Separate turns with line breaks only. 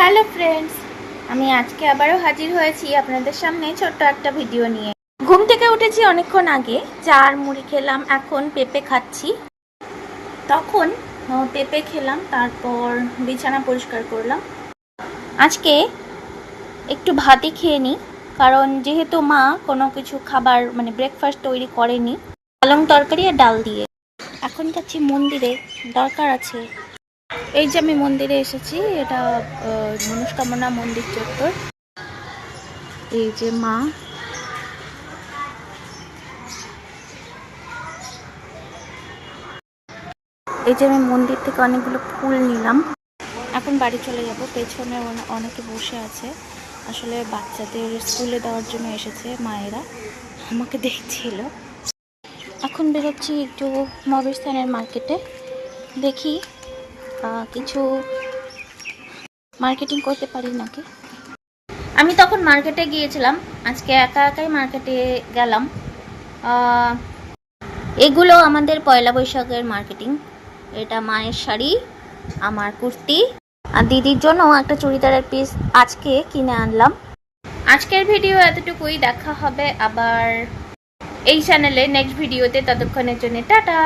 Hello friends, আমি আজকে আবারও হাজির হয়েছি আপনাদের সামনে ছোট্ট একটা ভিডিও নিয়ে। ঘুম থেকে উঠেছি অনেকক্ষণ আগে, চা আর মুড়ি খেলাম, এখন পেঁপে খাচ্ছি। তখন পেঁপে খেলাম, তারপর বিছানা পরিষ্কার করলাম। আজকে একটু ভাতই খেয়ে নিই, কারণ যেহেতু মা কোনো কিছু খাবার মানে ব্রেকফাস্ট তৈরি করেনি, পালং তরকারি আর ডাল দিয়ে। এখন যাচ্ছি মন্দিরে, দরকার আছে। এই যে আমি মন্দিরে এসেছি, এটা মনস্কামনা মন্দির চত্বর। এই যে মা, এই যে আমি মন্দির থেকে অনেকগুলো ফুল নিলাম। এখন বাড়ি চলে যাব। পেছনে অনেকে বসে আছে, আসলে বাচ্চাদের স্কুলে দেওয়ার জন্য এসেছে মায়েরা, আমাকে দেখছিল। এখন বেরোচ্ছি একটু মহাবীরস্থানের মার্কেটে, দেখি কিছু মার্কেটিং করতে পারি নাকি। আমি তখন মার্কেটে গিয়েছিলাম, আজকে একা একাই মার্কেটে গেলাম। এগুলো আমাদের পয়লা বৈশাখের মার্কেটিং। এটা মায়ের শাড়ি, আমার কুর্তি, আর দিদির জন্য একটা চুড়িদারের পিস আজকে কিনে আনলাম। আজকের ভিডিও এতটুকুই, দেখা হবে আবার এই চ্যানেলে নেক্সট ভিডিওতে। ততক্ষণের জন্য টাটা।